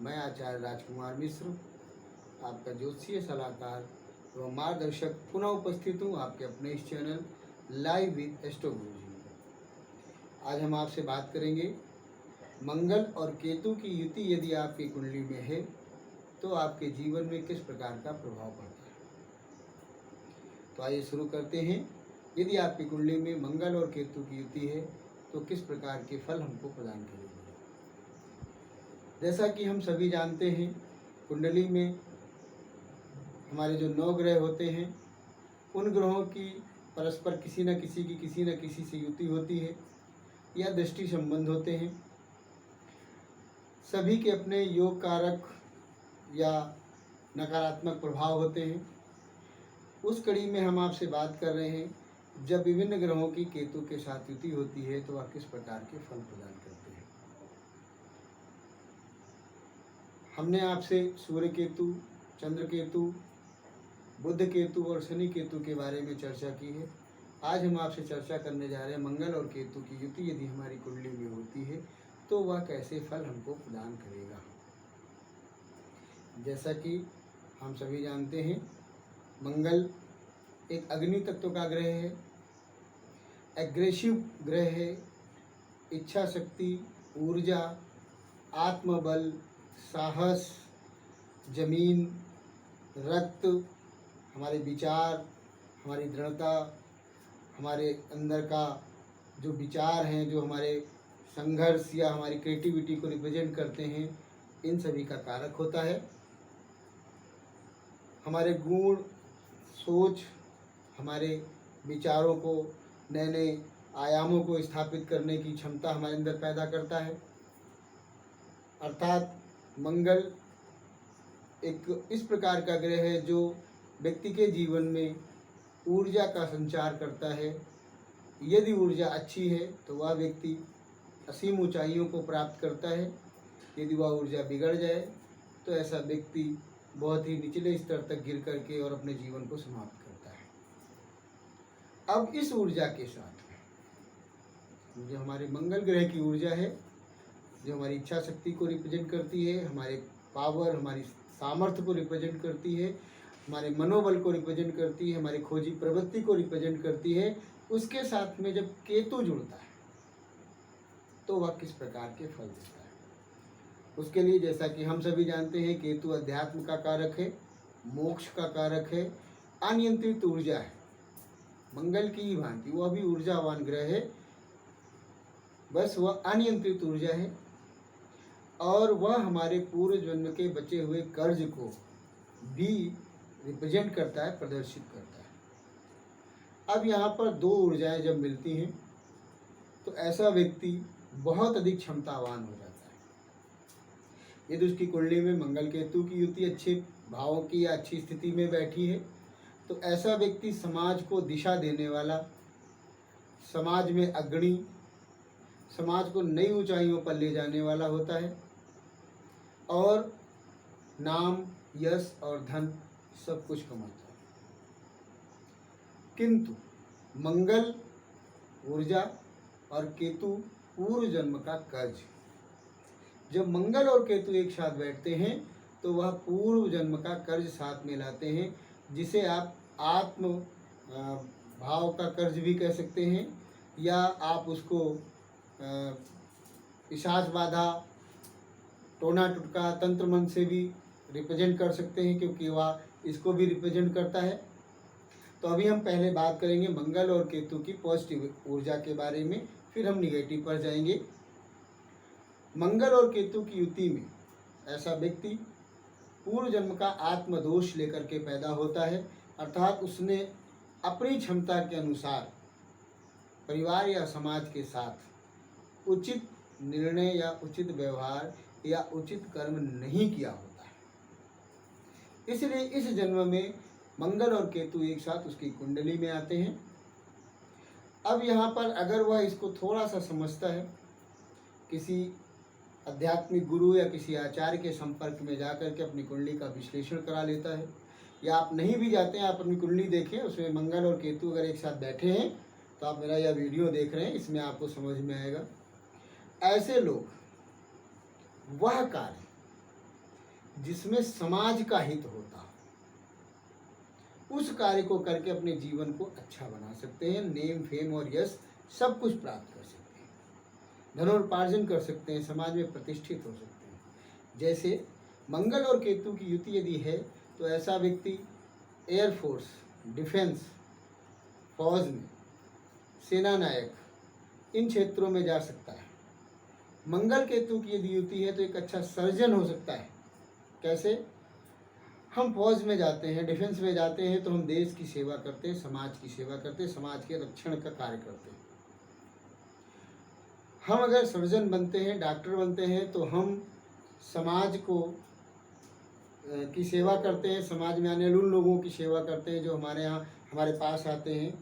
मैं आचार्य राजकुमार मिश्र, आपका ज्योतिषीय सलाहकार एवं मार्गदर्शक पुनः उपस्थित हूँ आपके अपने इस चैनल लाइव विद एस्ट्रो गुरुजी में। आज हम आपसे बात करेंगे मंगल और केतु की युति यदि आपकी कुंडली में है तो आपके जीवन में किस प्रकार का प्रभाव पड़ता है। तो आइए शुरू करते हैं। यदि आपकी कुंडली में मंगल और केतु की युति है तो किस प्रकार के फल हमको प्रदान करेंगे। जैसा कि हम सभी जानते हैं, कुंडली में हमारे जो 9 ग्रह होते हैं उन ग्रहों की परस्पर किसी न किसी से युति होती है या दृष्टि संबंध होते हैं। सभी के अपने योग कारक या नकारात्मक प्रभाव होते हैं। उस कड़ी में हम आपसे बात कर रहे हैं, जब विभिन्न ग्रहों की केतु के साथ युति होती है तो वह किस प्रकार के फल प्रदान करते हैं। हमने आपसे सूर्य केतु, चंद्र केतु, बुध केतु और शनि केतु के बारे में चर्चा की है। आज हम आपसे चर्चा करने जा रहे हैं मंगल और केतु की युति यदि हमारी कुंडली में होती है तो वह कैसे फल हमको प्रदान करेगा। जैसा कि हम सभी जानते हैं, मंगल एक अग्नि तत्व का ग्रह है, एग्रेसिव ग्रह है। इच्छा शक्ति, ऊर्जा, आत्मबल, साहस, जमीन, रक्त, हमारे विचार, हमारी दृढ़ता, हमारे अंदर का जो विचार हैं, जो हमारे संघर्ष या हमारी क्रिएटिविटी को रिप्रेजेंट करते हैं, इन सभी का कारक होता है। हमारे गुण, सोच, हमारे विचारों को नए नए आयामों को स्थापित करने की क्षमता हमारे अंदर पैदा करता है। अर्थात मंगल एक इस प्रकार का ग्रह है जो व्यक्ति के जीवन में ऊर्जा का संचार करता है। यदि ऊर्जा अच्छी है तो वह व्यक्ति असीम ऊंचाइयों को प्राप्त करता है। यदि वह ऊर्जा बिगड़ जाए तो ऐसा व्यक्ति बहुत ही निचले स्तर तक गिर करके और अपने जीवन को समाप्त करता है। अब इस ऊर्जा के साथ जो हमारे मंगल ग्रह की ऊर्जा है, जो हमारी इच्छा शक्ति को रिप्रेजेंट करती है, हमारे पावर, हमारी सामर्थ्य को रिप्रेजेंट करती है, हमारे मनोबल को रिप्रेजेंट करती है, हमारी खोजी प्रवृत्ति को रिप्रेजेंट करती है, उसके साथ में जब केतु जुड़ता है तो वह किस प्रकार के फल देता है। उसके लिए जैसा कि हम सभी जानते हैं, केतु अध्यात्म का कारक है, मोक्ष का कारक है, अनियंत्रित ऊर्जा है। मंगल की ही भांति वह भी ऊर्जावान ग्रह है, बस वह अनियंत्रित ऊर्जा है और वह हमारे पूर्व जन्म के बचे हुए कर्ज को भी रिप्रेजेंट करता है, प्रदर्शित करता है। अब यहाँ पर 2 ऊर्जाएं जब मिलती हैं तो ऐसा व्यक्ति बहुत अधिक क्षमतावान हो जाता है। यदि उसकी कुंडली में मंगल केतु की युति अच्छे भावों की या अच्छी स्थिति में बैठी है तो ऐसा व्यक्ति समाज को दिशा देने वाला, समाज में अग्रणी, समाज को नई ऊंचाइयों पर ले जाने वाला होता है और नाम, यश और धन सब कुछ कमाता है। किंतु मंगल ऊर्जा और केतु पूर्व जन्म का कर्ज, जब मंगल और केतु एक साथ बैठते हैं तो वह पूर्व जन्म का कर्ज साथ में लाते हैं, जिसे आप आत्म भाव का कर्ज भी कह सकते हैं या आप उसको पिशाच बाधा, टोना टुटका, तंत्र मंत्र से भी रिप्रेजेंट कर सकते हैं, क्योंकि वह इसको भी रिप्रेजेंट करता है। तो अभी हम पहले बात करेंगे मंगल और केतु की पॉजिटिव ऊर्जा के बारे में, फिर हम निगेटिव पर जाएंगे। मंगल और केतु की युति में ऐसा व्यक्ति पूर्व जन्म का आत्मदोष लेकर के पैदा होता है, अर्थात उसने अपनी क्षमता के अनुसार परिवार या समाज के साथ उचित निर्णय या उचित व्यवहार या उचित कर्म नहीं किया होता है। इसलिए इस जन्म में मंगल और केतु एक साथ उसकी कुंडली में आते हैं। अब यहाँ पर अगर वह इसको थोड़ा सा समझता है, किसी आध्यात्मिक गुरु या किसी आचार्य के संपर्क में जाकर के अपनी कुंडली का विश्लेषण करा लेता है, या आप नहीं भी जाते हैं, आप अपनी कुंडली देखें, उसमें मंगल और केतु अगर एक साथ बैठे हैं तो आप मेरा यह वीडियो देख रहे हैं, इसमें आपको समझ में आएगा। ऐसे लोग वह कार्य जिसमें समाज का हित होता हो, उस कार्य को करके अपने जीवन को अच्छा बना सकते हैं। नेम, फेम और यश सब कुछ प्राप्त कर सकते हैं, धनोपार्जन कर सकते हैं, समाज में प्रतिष्ठित हो सकते हैं। जैसे मंगल और केतु की युति यदि है तो ऐसा व्यक्ति एयरफोर्स, डिफेंस, फौज में, सेना नायक, इन क्षेत्रों में जा सकता है। मंगल केतु की यदि युति है तो एक अच्छा सर्जन हो सकता है। कैसे? हम फौज में जाते हैं, डिफेंस में जाते हैं तो हम देश की सेवा करते हैं, समाज की सेवा करते हैं, समाज के रक्षण का कार्य करते हैं। हम अगर सर्जन बनते हैं, डॉक्टर बनते हैं तो हम समाज को की सेवा करते हैं, समाज में आने वाले उन लोगों की सेवा करते हैं जो हमारे यहाँ हमारे पास आते हैं।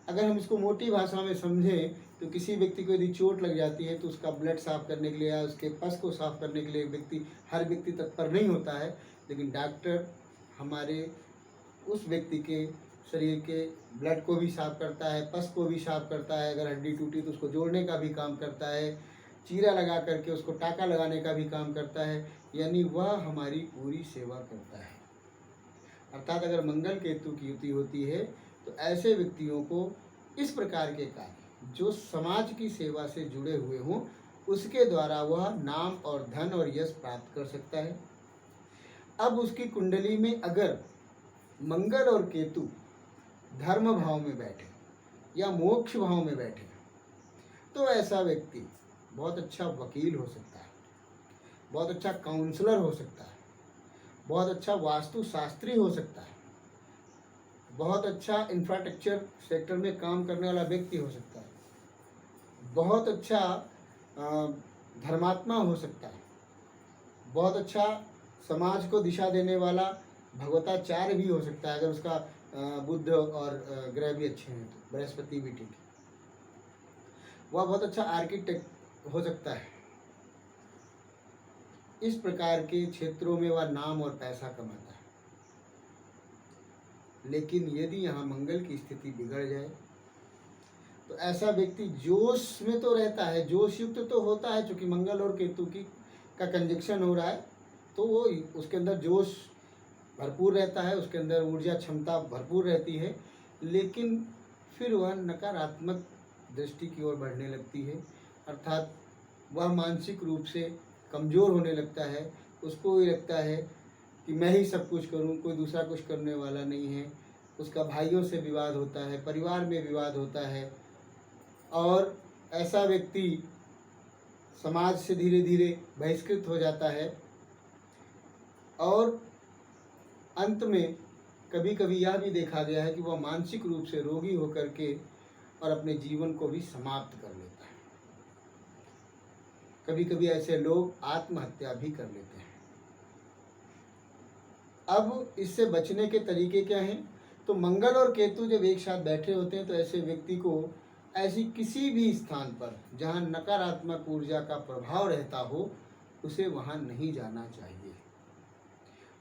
अगर हम इसको मोटी भाषा में समझें तो किसी व्यक्ति को यदि चोट लग जाती है तो उसका ब्लड साफ करने के लिए या उसके पस को साफ करने के लिए हर व्यक्ति तत्पर नहीं होता है, लेकिन डॉक्टर हमारे उस व्यक्ति के शरीर के ब्लड को भी साफ करता है, पस को भी साफ करता है। अगर हड्डी टूटी तो उसको जोड़ने का भी काम करता है, चीरा लगा करके उसको टाका लगाने का भी काम करता है, यानी वह हमारी पूरी सेवा करता है। अर्थात अगर मंगल केतु की युति होती है तो ऐसे व्यक्तियों को इस प्रकार के कार्य जो समाज की सेवा से जुड़े हुए हों उसके द्वारा वह नाम और धन और यश प्राप्त कर सकता है। अब उसकी कुंडली में अगर मंगल और केतु धर्म भाव में बैठे या मोक्ष भाव में बैठे तो ऐसा व्यक्ति बहुत अच्छा वकील हो सकता है, बहुत अच्छा काउंसलर हो सकता है, बहुत अच्छा वास्तुशास्त्री हो सकता है, बहुत अच्छा इंफ्रास्ट्रक्चर सेक्टर में काम करने वाला व्यक्ति हो सकता है, बहुत अच्छा धर्मात्मा हो सकता है, बहुत अच्छा समाज को दिशा देने वाला भगवताचार्य भी हो सकता है अगर उसका बुध और ग्रह भी अच्छे हैं तो, बृहस्पति भी ठीक है। वह बहुत अच्छा आर्किटेक्ट हो सकता है। इस प्रकार के क्षेत्रों में वह नाम और पैसा कमाता है। लेकिन यदि यहाँ मंगल की स्थिति बिगड़ जाए तो ऐसा व्यक्ति जोश में तो रहता है, जोश युक्त तो होता है, क्योंकि मंगल और केतु की का कंजक्शन हो रहा है तो वो उसके अंदर जोश भरपूर रहता है, उसके अंदर ऊर्जा क्षमता भरपूर रहती है, लेकिन फिर वह नकारात्मक दृष्टि की ओर बढ़ने लगती है। अर्थात वह मानसिक रूप से कमज़ोर होने लगता है। उसको ये लगता है कि मैं ही सब कुछ करूं, कोई दूसरा कुछ करने वाला नहीं है। उसका भाइयों से विवाद होता है, परिवार में विवाद होता है और ऐसा व्यक्ति समाज से धीरे धीरे बहिष्कृत हो जाता है और अंत में कभी कभी यह भी देखा गया है कि वह मानसिक रूप से रोगी होकर के और अपने जीवन को भी समाप्त कर लेता है। कभी कभी ऐसे लोग आत्महत्या भी कर लेते हैं। अब इससे बचने के तरीके क्या हैं? तो मंगल और केतु जब एक साथ बैठे होते हैं तो ऐसे व्यक्ति को ऐसी किसी भी स्थान पर जहाँ नकारात्मक ऊर्जा का प्रभाव रहता हो उसे वहाँ नहीं जाना चाहिए।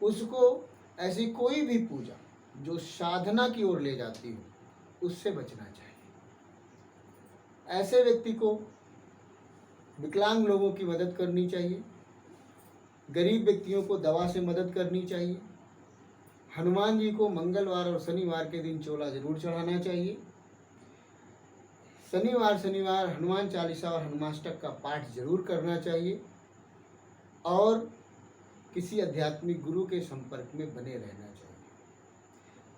उसको ऐसी कोई भी पूजा जो साधना की ओर ले जाती हो उससे बचना चाहिए। ऐसे व्यक्ति को विकलांग लोगों की मदद करनी चाहिए, गरीब व्यक्तियों को दवा से मदद करनी चाहिए, हनुमान जी को मंगलवार और शनिवार के दिन चोला जरूर चढ़ाना चाहिए, शनिवार हनुमान चालीसा और हनुमाष्टक का पाठ जरूर करना चाहिए और किसी आध्यात्मिक गुरु के संपर्क में बने रहना चाहिए।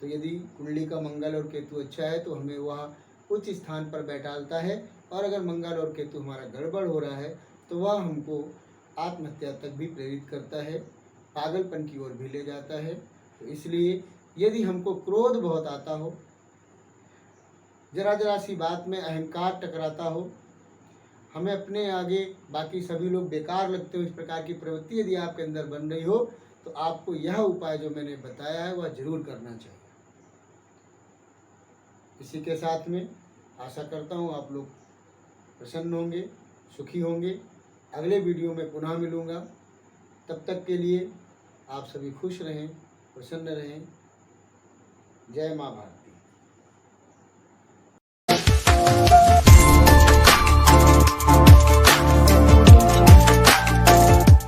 तो यदि कुंडली का मंगल और केतु अच्छा है तो हमें वह उच्च स्थान पर बैठालता है, और अगर मंगल और केतु हमारा गड़बड़ हो रहा है तो वह हमको आत्महत्या तक भी प्रेरित करता है, पागलपन की ओर भी ले जाता है। तो इसलिए यदि हमको क्रोध बहुत आता हो, जरा सी बात में अहंकार टकराता हो, हमें अपने आगे बाकी सभी लोग बेकार लगते हो, इस प्रकार की प्रवृत्ति यदि आपके अंदर बन रही हो तो आपको यह उपाय जो मैंने बताया है वह जरूर करना चाहिए। इसी के साथ में आशा करता हूँ आप लोग प्रसन्न होंगे, सुखी होंगे। अगले वीडियो में पुनः मिलूँगा। तब तक के लिए आप सभी खुश रहें, प्रसन्न रहें। जय माँ भारती।